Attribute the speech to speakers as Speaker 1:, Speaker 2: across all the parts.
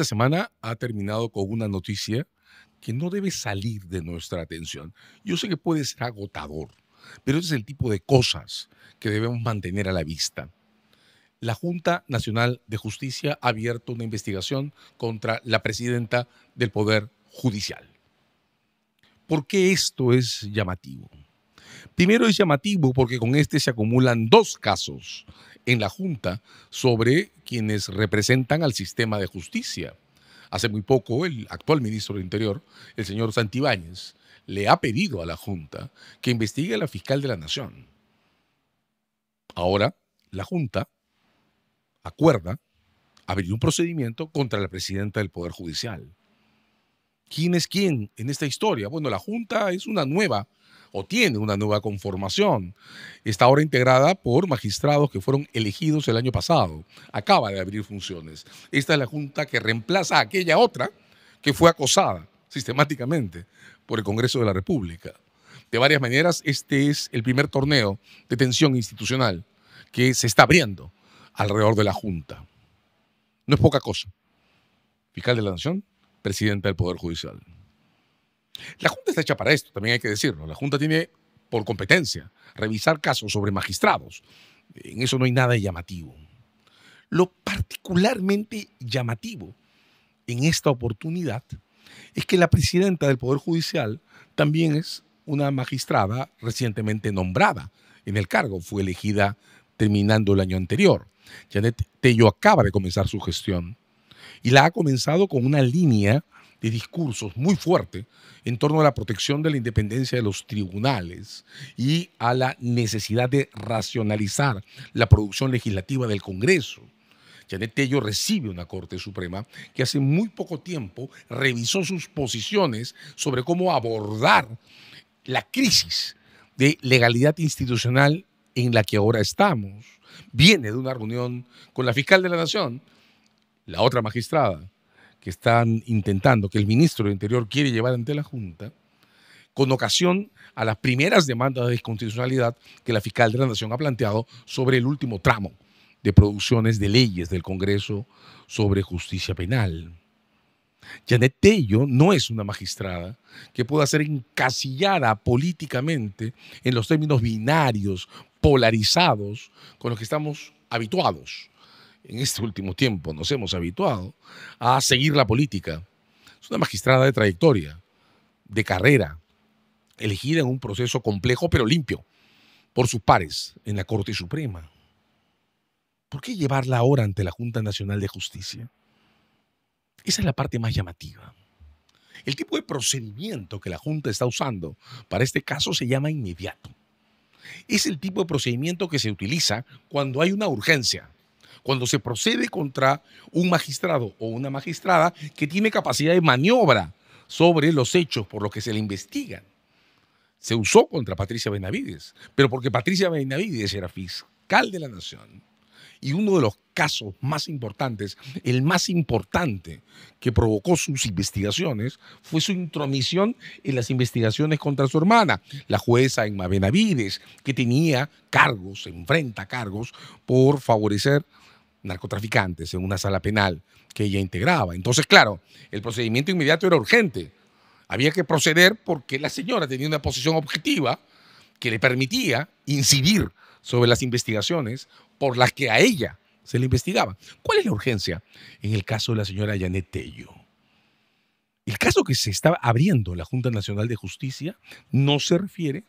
Speaker 1: Esta semana ha terminado con una noticia que no debe salir de nuestra atención. Yo sé que puede ser agotador, pero ese es el tipo de cosas que debemos mantener a la vista. La Junta Nacional de Justicia ha abierto una investigación contra la presidenta del Poder Judicial. ¿Por qué esto es llamativo? Primero es llamativo porque con este se acumulan dos casos en la Junta sobre quienes representan al sistema de justicia. Hace muy poco el actual ministro del Interior, el señor Santibáñez, le ha pedido a la Junta que investigue a la fiscal de la Nación. Ahora, la Junta acuerda abrir un procedimiento contra la presidenta del Poder Judicial. ¿Quién es quién en esta historia? Bueno, la Junta es una nueva o tiene una nueva conformación. Está ahora integrada por magistrados que fueron elegidos el año pasado. Acaba de abrir funciones. Esta es la Junta que reemplaza a aquella otra que fue acosada sistemáticamente por el Congreso de la República. De varias maneras, este es el primer torneo de tensión institucional que se está abriendo alrededor de la Junta. No es poca cosa. Fiscal de la Nación, presidenta del Poder Judicial. La Junta está hecha para esto, también hay que decirlo. La Junta tiene por competencia revisar casos sobre magistrados. En eso no hay nada de llamativo. Lo particularmente llamativo en esta oportunidad es que la presidenta del Poder Judicial también es una magistrada recientemente nombrada en el cargo. Fue elegida terminando el año anterior. Janet Tello acaba de comenzar su gestión y la ha comenzado con una línea de discursos muy fuerte en torno a la protección de la independencia de los tribunales y a la necesidad de racionalizar la producción legislativa del Congreso. Janet Tello recibe una Corte Suprema que hace muy poco tiempo revisó sus posiciones sobre cómo abordar la crisis de legalidad institucional en la que ahora estamos. Viene de una reunión con la fiscal de la Nación, la otra magistrada, que están intentando, que el ministro del Interior quiere llevar ante la Junta, con ocasión a las primeras demandas de disconstitucionalidad que la fiscal de la Nación ha planteado sobre el último tramo de producciones de leyes del Congreso sobre justicia penal. Janet Tello no es una magistrada que pueda ser encasillada políticamente en los términos binarios, polarizados, con los que estamos habituados. En este último tiempo nos hemos habituado a seguir la política. Es una magistrada de trayectoria, de carrera, elegida en un proceso complejo pero limpio por sus pares en la Corte Suprema. ¿Por qué llevarla ahora ante la Junta Nacional de Justicia? Esa es la parte más llamativa. El tipo de procedimiento que la Junta está usando para este caso se llama inmediato. Es el tipo de procedimiento que se utiliza cuando hay una urgencia, cuando se procede contra un magistrado o una magistrada que tiene capacidad de maniobra sobre los hechos por los que se le investigan. Se usó contra Patricia Benavides, pero porque Patricia Benavides era fiscal de la Nación. Y uno de los casos más importantes, el más importante que provocó sus investigaciones, fue su intromisión en las investigaciones contra su hermana, la jueza Emma Benavides, que tenía cargos, se enfrenta a cargos por favorecer narcotraficantes en una sala penal que ella integraba. Entonces, claro, el procedimiento inmediato era urgente. Había que proceder porque la señora tenía una posición objetiva que le permitía incidir sobre las investigaciones por las que a ella se le investigaba. ¿Cuál es la urgencia en el caso de la señora Janet Tello? El caso que se está abriendo en la Junta Nacional de Justicia no se refiere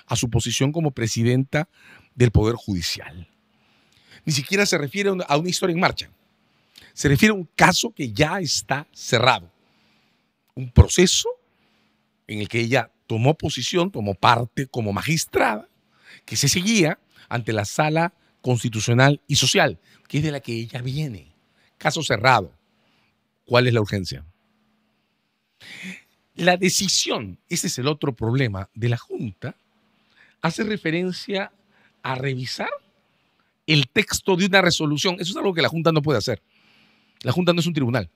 Speaker 1: a su posición como presidenta del Poder Judicial. Ni siquiera se refiere a una historia en marcha. Se refiere a un caso que ya está cerrado. Un proceso en el que ella tomó posición, tomó parte como magistrada, que se seguía ante la Sala Constitucional y Social, que es de la que ella viene. Caso cerrado. ¿Cuál es la urgencia? La decisión, ese es el otro problema de la Junta, hace referencia a revisar el texto de una resolución. Eso es algo que la Junta no puede hacer. La Junta no es un tribunal.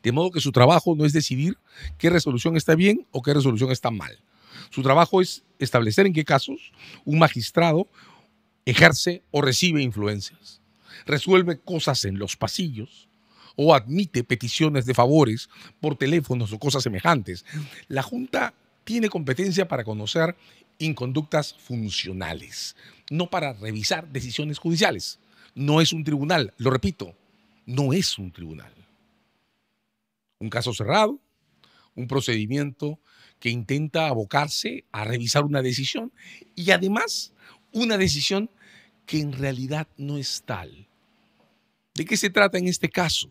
Speaker 1: De modo que su trabajo no es decidir qué resolución está bien o qué resolución está mal. Su trabajo es establecer en qué casos un magistrado ejerce o recibe influencias, resuelve cosas en los pasillos o admite peticiones de favores por teléfonos o cosas semejantes. La Junta tiene competencia para conocer inconductas funcionales, no para revisar decisiones judiciales. No es un tribunal, lo repito, no es un tribunal. Un caso cerrado, un procedimiento que intenta abocarse a revisar una decisión y además una decisión que en realidad no es tal. ¿De qué se trata en este caso?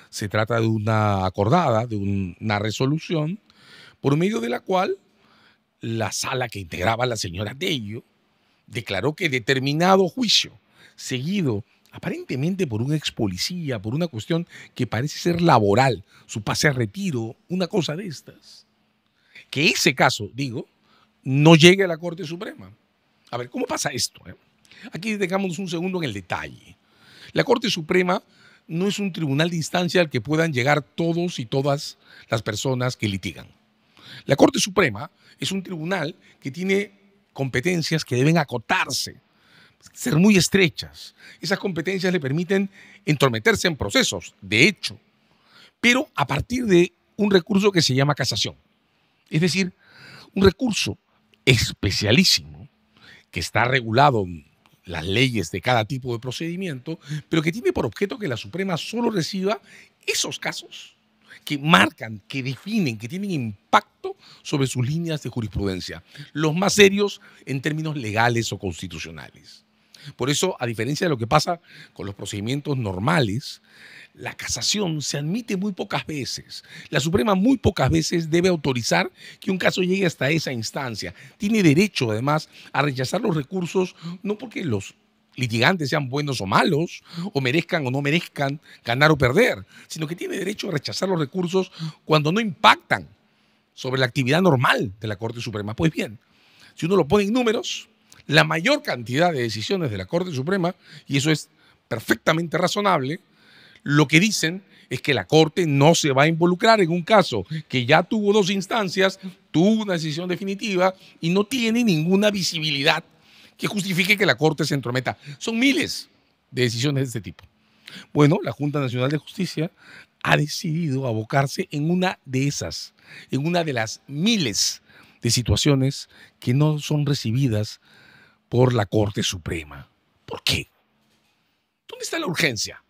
Speaker 1: Se trata de una acordada, de una resolución por medio de la cual la sala que integraba la señora Tello declaró que determinado juicio, seguido aparentemente por un ex policía, por una cuestión que parece ser laboral, su pase a retiro, una cosa de estas, que ese caso, digo, no llegue a la Corte Suprema. A ver, ¿cómo pasa esto? Aquí detengamos un segundo en el detalle. La Corte Suprema no es un tribunal de instancia al que puedan llegar todos y todas las personas que litigan. La Corte Suprema es un tribunal que tiene competencias que deben acotarse, ser muy estrechas. Esas competencias le permiten entrometerse en procesos, de hecho, pero a partir de un recurso que se llama casación. Es decir, un recurso especialísimo que está regulado en las leyes de cada tipo de procedimiento, pero que tiene por objeto que la Suprema solo reciba esos casos que marcan, que definen, que tienen impacto sobre sus líneas de jurisprudencia, los más serios en términos legales o constitucionales. Por eso, a diferencia de lo que pasa con los procedimientos normales, la casación se admite muy pocas veces. La Suprema muy pocas veces debe autorizar que un caso llegue hasta esa instancia. Tiene derecho, además, a rechazar los recursos, no porque los litigantes sean buenos o malos, o merezcan o no merezcan ganar o perder, sino que tiene derecho a rechazar los recursos cuando no impactan sobre la actividad normal de la Corte Suprema. Pues bien, si uno lo pone en números, la mayor cantidad de decisiones de la Corte Suprema, y eso es perfectamente razonable, lo que dicen es que la Corte no se va a involucrar en un caso que ya tuvo dos instancias, tuvo una decisión definitiva y no tiene ninguna visibilidad que justifique que la Corte se entrometa. Son miles de decisiones de este tipo. Bueno, la Junta Nacional de Justicia ha decidido abocarse en una de esas, en una de las miles de situaciones que no son recibidas por la Corte Suprema. ¿Por qué? ¿Dónde está la urgencia?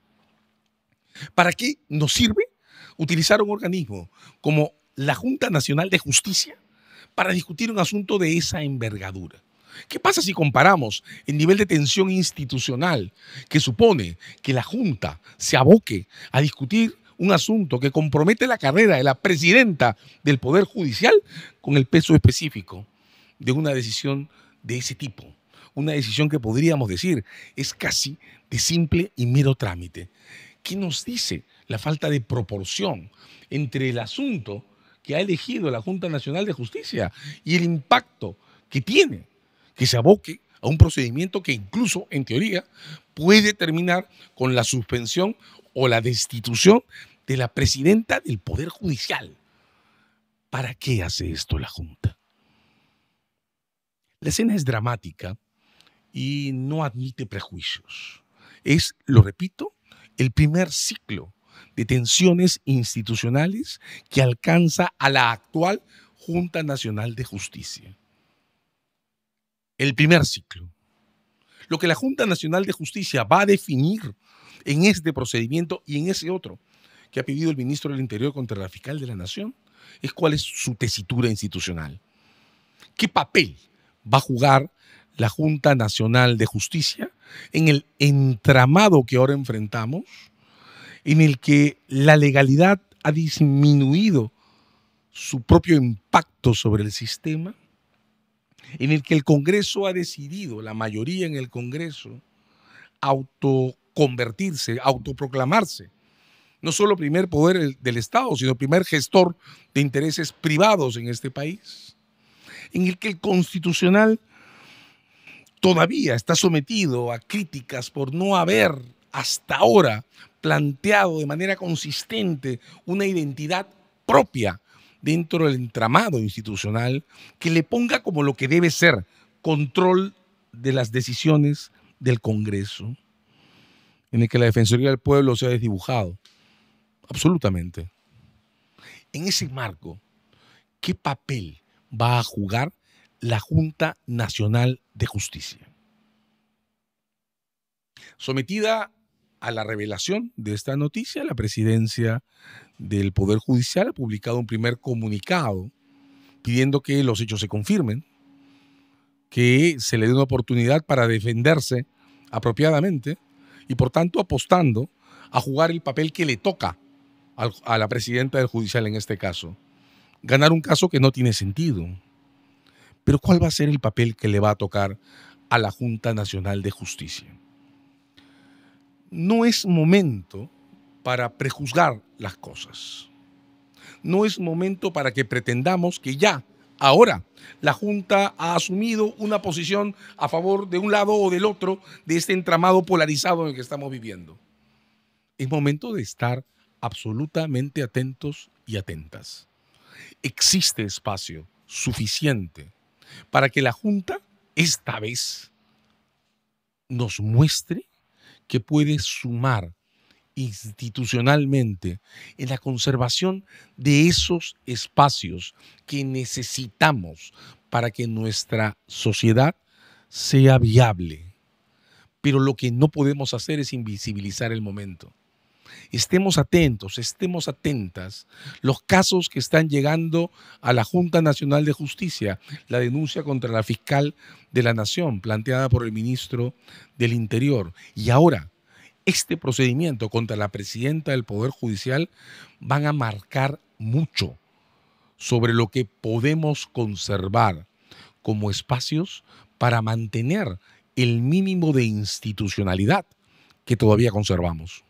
Speaker 1: ¿Para qué nos sirve utilizar un organismo como la Junta Nacional de Justicia para discutir un asunto de esa envergadura? ¿Qué pasa si comparamos el nivel de tensión institucional que supone que la Junta se aboque a discutir un asunto que compromete la carrera de la presidenta del Poder Judicial con el peso específico de una decisión de ese tipo? Una decisión que podríamos decir es casi de simple y mero trámite. ¿Qué nos dice la falta de proporción entre el asunto que ha elegido la Junta Nacional de Justicia y el impacto que tiene que se aboque a un procedimiento que incluso, en teoría, puede terminar con la suspensión o la destitución de la presidenta del Poder Judicial? ¿Para qué hace esto la Junta? La escena es dramática y no admite prejuicios. Es, lo repito, el primer ciclo de tensiones institucionales que alcanza a la actual Junta Nacional de Justicia. El primer ciclo. Lo que la Junta Nacional de Justicia va a definir en este procedimiento y en ese otro que ha pedido el ministro del Interior contra la fiscal de la Nación es cuál es su tesitura institucional. ¿Qué papel va a jugar la Junta Nacional de Justicia en el entramado que ahora enfrentamos, en el que la legalidad ha disminuido su propio impacto sobre el sistema, en el que el Congreso ha decidido, la mayoría en el Congreso, autoconvertirse, autoproclamarse, no solo primer poder del Estado, sino primer gestor de intereses privados en este país, en el que el Constitucional todavía está sometido a críticas por no haber hasta ahora planteado de manera consistente una identidad propia dentro del entramado institucional que le ponga como lo que debe ser control de las decisiones del Congreso, en el que la Defensoría del Pueblo se ha desdibujado, absolutamente. En ese marco, ¿qué papel va a jugar la Junta Nacional de Justicia? Sometida a la revelación de esta noticia, la presidencia del Poder Judicial ha publicado un primer comunicado pidiendo que los hechos se confirmen, que se le dé una oportunidad para defenderse apropiadamente y por tanto apostando a jugar el papel que le toca a la presidenta del judicial en este caso. Ganar un caso que no tiene sentido. Pero ¿cuál va a ser el papel que le va a tocar a la Junta Nacional de Justicia? No es momento para prejuzgar las cosas. No es momento para que pretendamos que ya, ahora, la Junta ha asumido una posición a favor de un lado o del otro de este entramado polarizado en el que estamos viviendo. Es momento de estar absolutamente atentos y atentas. Existe espacio suficiente para que la Junta, esta vez, nos muestre que puede sumar institucionalmente en la conservación de esos espacios que necesitamos para que nuestra sociedad sea viable. Pero lo que no podemos hacer es invisibilizar el momento. Estemos atentos, estemos atentas. Los casos que están llegando a la Junta Nacional de Justicia, la denuncia contra la fiscal de la Nación planteada por el ministro del Interior, y ahora este procedimiento contra la presidenta del Poder Judicial van a marcar mucho sobre lo que podemos conservar como espacios para mantener el mínimo de institucionalidad que todavía conservamos.